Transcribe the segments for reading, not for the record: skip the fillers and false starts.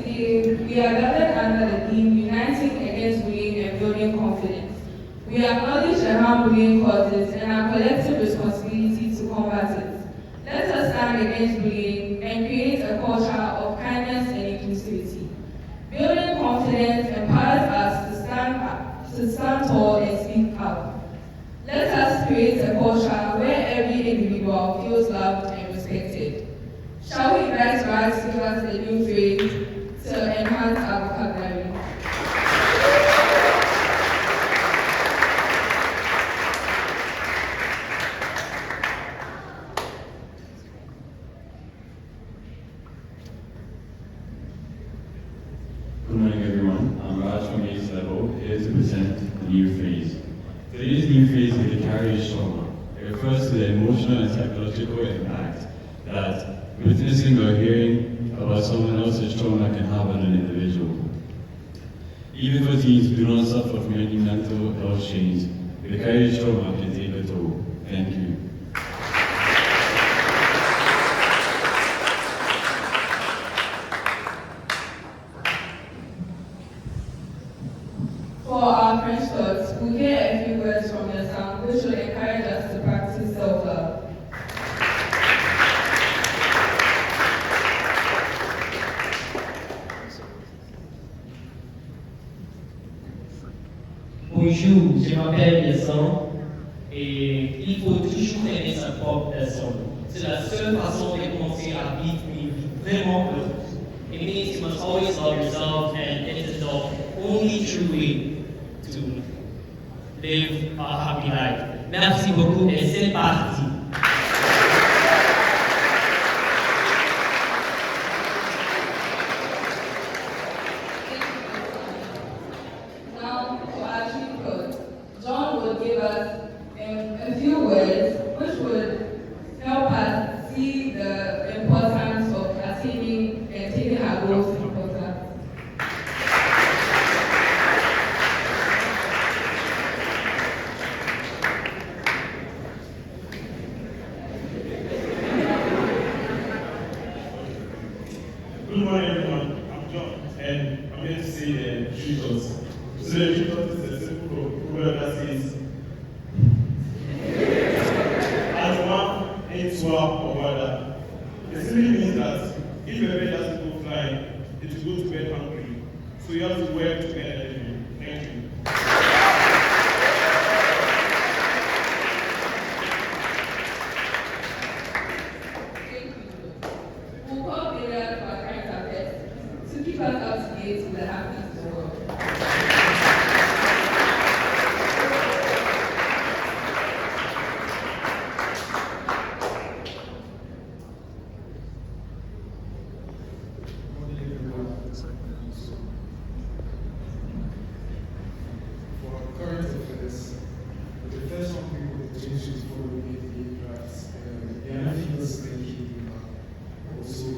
Today, we are gathered under the theme Uniting Against Bullying and Building Confidence. We acknowledge the harm bullying causes and our collective responsibility to combat it. Let us stand against bullying and create a culture of kindness and inclusivity. Building confidence empowers us to stand tall and speak up. Let us create a culture where every individual feels loved and respected. Shall we invite Raj to give us a new phrase to enhance our vocabulary? Good morning, everyone. I'm Raj from 8th level, here to present the new phrase. Today's new phrase is the carriage trauma. It refers to the emotional and psychological impact that witnessing or hearing about someone else's trauma can have on an individual. Even though teens do not suffer from any mental health change, the carriage trauma can take a toll. Thank you. For our French thoughts, we'll hear a few words from the song which will encourage us to practice self-love. Bonjour, je m'appelle Vincent et il faut toujours aimer sa propre personne. C'est la seule façon de commencer à vivre une vie vraiment heureuse. It means you must always love yourself and it is the only true way to live a happy life. Merci beaucoup et c'est parti. Now, for our chief coach, John will give us a few words which would help us see the importance of attaining and taking our goals in importance. Good morning, everyone. I'm John, and I'm here to say the three thoughts. So the three thoughts is a simple proverb that says, "As one ain't swap or whether." It simply means that if a bird doesn't go flying, it will go to bed hungry. So you have to work to get energy. Thank you. We'll call Bella to our current affairs to keep us up to date with the happenings of the world. For current affairs, the first one we will change is for the drafts. The other thing is thinking also.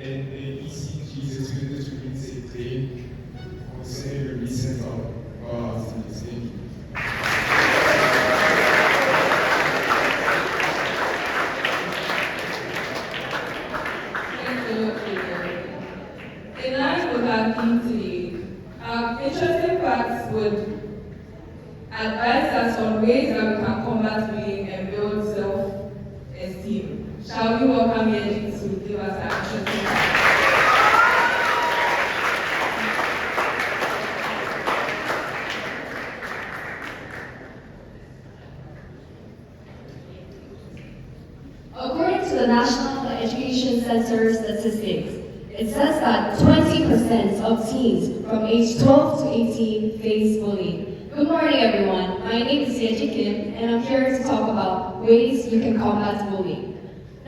And the ECG is expected to meet a day concerning the recent activities. In line with our theme today, our interesting facts would advise us on ways that we can combat bullying and build self-esteem. Shall we welcome Yeji to give us our interesting facts? According to the National Education Center statistics, it says that 20% of teens from age 12 to 18 face bullying. Good morning, everyone. My name is Yeji Kim, and I'm here to talk about ways you can combat bullying.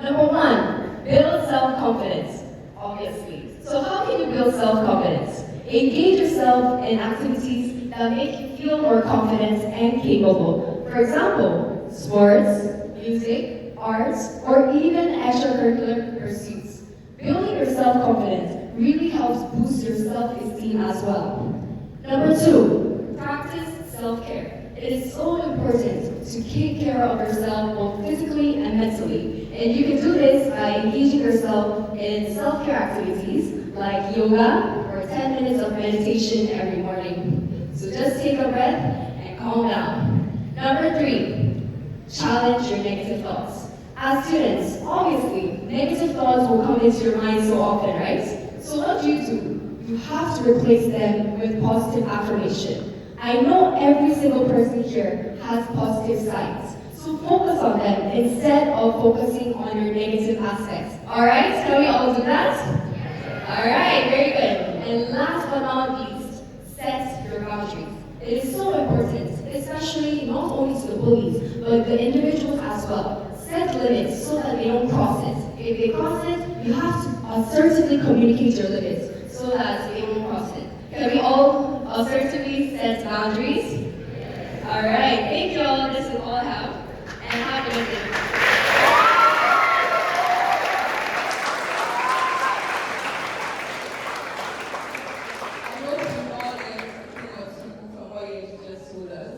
Number one, build self-confidence, obviously. So how can you build self-confidence? Engage yourself in activities that make you feel more confident and capable. For example, sports, music, arts, or even extracurricular pursuits. Building your self-confidence really helps boost your self-esteem as well. Number 2, practice self-care. It is so important to take care of yourself both physically and mentally. And you can do this by engaging yourself in self-care activities like yoga or 10 minutes of meditation every morning. So just take a breath and calm down. Number 3, challenge your negative thoughts. As students, obviously, negative thoughts will come into your mind so often, right? So what do? You have to replace them with positive affirmation. I know every single person here has positive sides, so focus on them instead of focusing on your negative aspects. Alright, can we all do that? Alright, very good. And last but not least, set your boundaries. It is so important, especially not only to the bullies, but the individuals as well. Set limits so that they don't cross it. If they cross it, you have to assertively communicate your limits so that they won't cross it. Can we all assertively set boundaries? Alright, thank you all. This is all I have. And have a good day. I hope you all learned from what you just told us.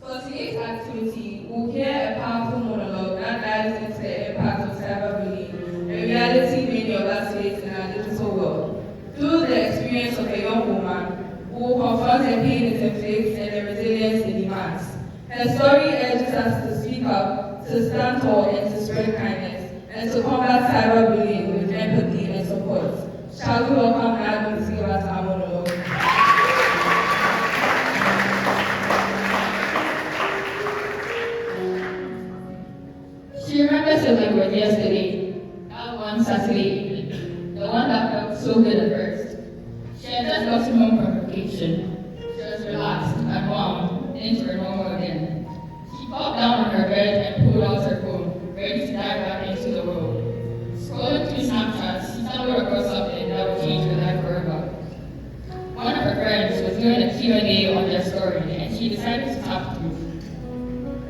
For today's activity, we'll hear a powerful monologue that dives into the impact of cyberbullying, a reality many of us face in our digital world. Through the experience of a young woman who will confront the pain it inflicts and the resilience it demands. Her story urges us to speak up, to stand tall and to spread kindness, and to combat cyberbullying with empathy and support. Shall we welcome Nagin to give us our monologue? She remembers it like it was yesterday, that one Saturday evening, the one that felt so good at first. She had just gotten home from vacation. She was relaxed and warm, things were normal again. She popped down on her bed and pulled out her phone, ready to dive back into the world. Scrolling through Snapchat, she stumbled across something that would change her life forever. One of her friends was doing a Q&A on their story, and she decided to tap through.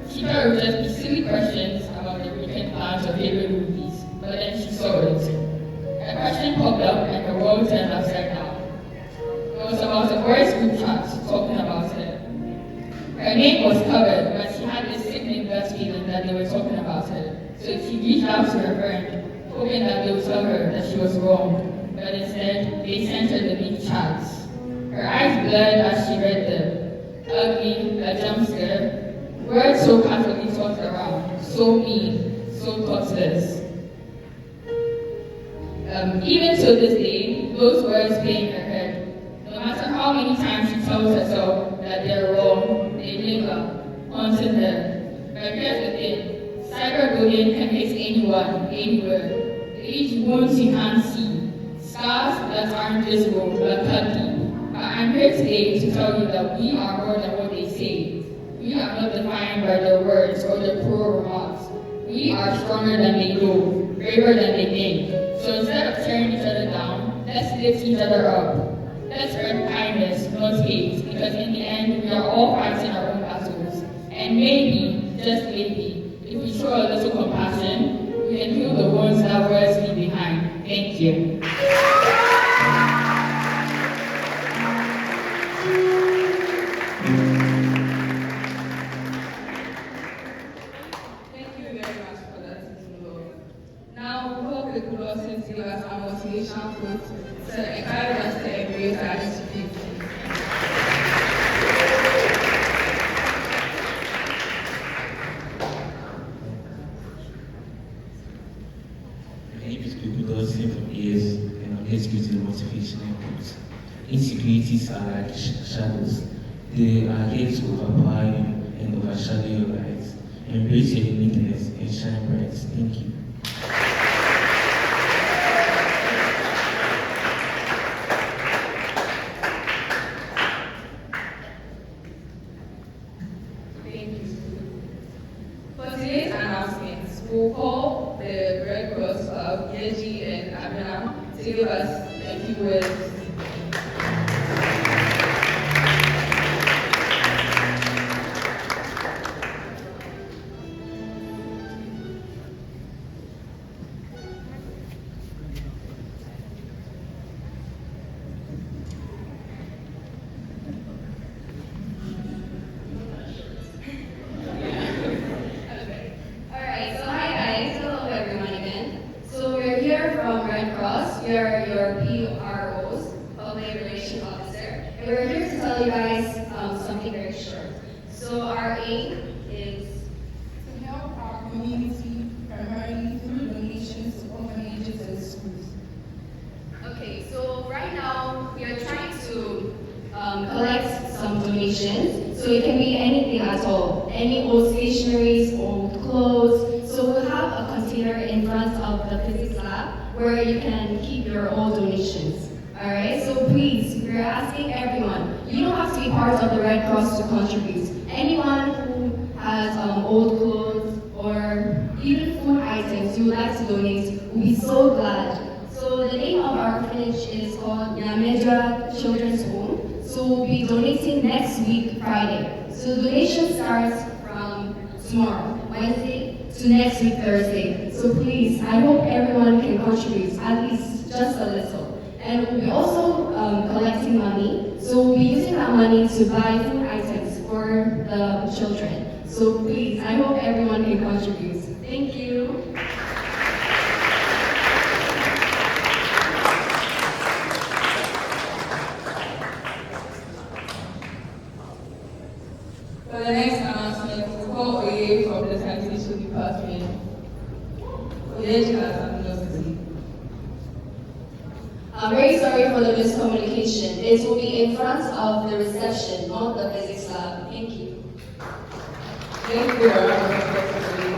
She thought it would just be silly questions about the weekend plans or favorite movies, but then she saw it. A question popped up and her world turned upside down. It was about a boys group chat talking about it. Her name was covered, but she had this sickening gut feeling that they were talking about it. So she reached out to her friend, hoping that they would tell her that she was wrong. But instead, they sent her the meat chats. Her eyes blurred as she read them. Ugly, a jump scare. Words so casually tossed around, so mean, so thoughtless. Even to this day, those words play in her head. No matter how many times she tells herself that they're wrong, they linger, haunting her. But here's the thing, cyberbullying can hit anyone, anywhere. They leave wounds you can't see, scars that aren't visible but cut deep. But I'm here today to tell you that we are more than what they say. We are not defined by their words or their cruel remarks. We are stronger than they know, braver than they think. So instead of tearing each other down, let's lift each other up. Let's spread kindness, not hate, because in the end, we are all fighting our own battles. And maybe, just maybe, if we show a little compassion, we can heal the wounds that words leave behind. Thank you. To give us our motivational quote to encourage us to embrace our institute. My name is Google from years, and I'm here to give you the motivational quote. Insecurities are like shadows. They are here to overpower you and overshadow your lives. Embrace your uniqueness and shine bright. Thank you. We'll call the Red Cross of Yeji and Abina to give us a few words. we are your PROs, Public Relations Officer, and we're here to tell you guys something very short. So our aim is to help our community primarily through donations to orphanages and schools. okay. So right now we are trying to collect some donations. So it can be anything at all, any old stationeries, old clothes. So we'll have a container in front of the physics lab where you can keep your old donations. All right. So please, we're asking everyone. You don't have to be part of the Red Cross to contribute. Anyone who has old clothes or even food items you would like to donate, we'll be so glad. So the name of our orphanage is called Nyamedra Children's Home. So we'll be donating next week, Friday. So the donation starts from tomorrow, Wednesday, to next week, Thursday. So please, I hope everyone can contribute, at least just a little. And we'll be also collecting money. So we'll be using that money to buy food items for the children. So please, I hope everyone can contribute. Thank you. For the next announcement, we call Oye from the Sanitation Department. Oye has something else to say. I'm very sorry for the miscommunication. It will be in front of the reception, not the physics lab. Thank you. Thank you, our Secretary.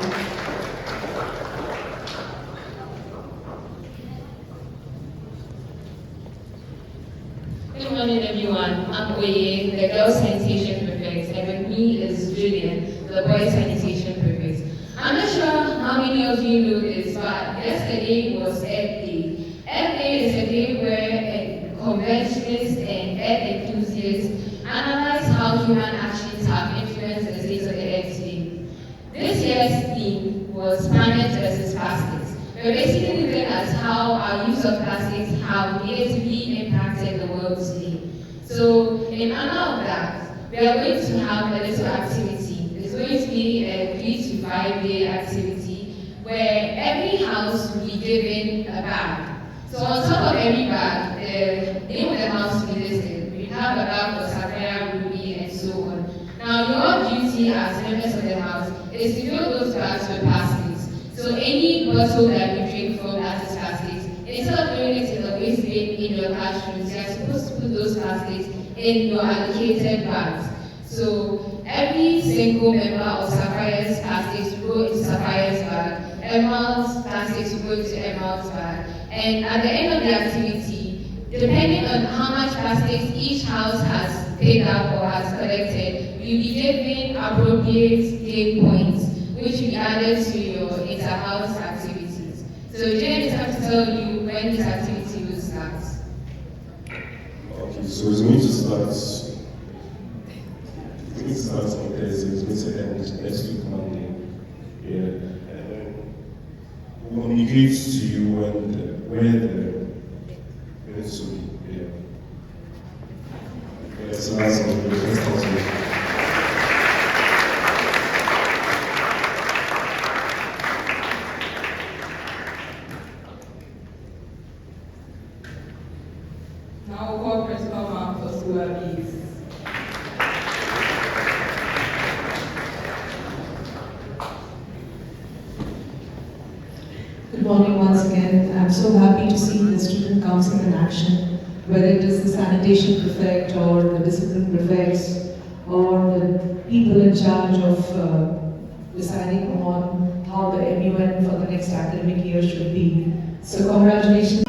Good morning, everyone. I'm Oye, the girls' sanitation prefect, and with me is Julian, the boys' sanitation prefect. I'm not sure how many of you know this, but yesterday was Earth Day. Earth Day is a day where conventionalists and earth enthusiasts analyze how human actions have influenced the state of the Earth today. This year's theme was planet versus plastics. We're basically looking at how our use of plastics have negatively impacted the world today. So, in honor of that, we are going to have a little activity. It's going to be a 3 to 5 day activity where every house will be given a bag. So on top of every bag, the name of the house will be listed. We have a bag for Sapphire, Ruby, and so on. Now, your duty as members of the house is to fill those bags with plastics. So any bottle that you drink from that is plastics. Instead of throwing it in the waste bin in your classrooms, you are supposed to put those plastics in your allocated bags. So every single member of Sapphire's plastics will go into Sapphire's bag, Emerald's plastics will go into Emerald's bag. And at the end of the activity, depending on how much plastics each house has picked up or has collected, you'll be given appropriate game points, which will be added to your inter-house activities. So Jen is going to tell you when this activity will start. Okay, so it's going to start on Thursday, it's going to end next week, Monday. Yeah. And then we'll communicate to you where it's will be. Yeah. Yeah, so that's all. Now we'll call Principal Ma'am for school abuse. Good morning once again. I'm so happy to see the student council in action, whether it is the sanitation prefect or the discipline prefects or the people in charge of deciding on how the MUN for the next academic year should be. So congratulations.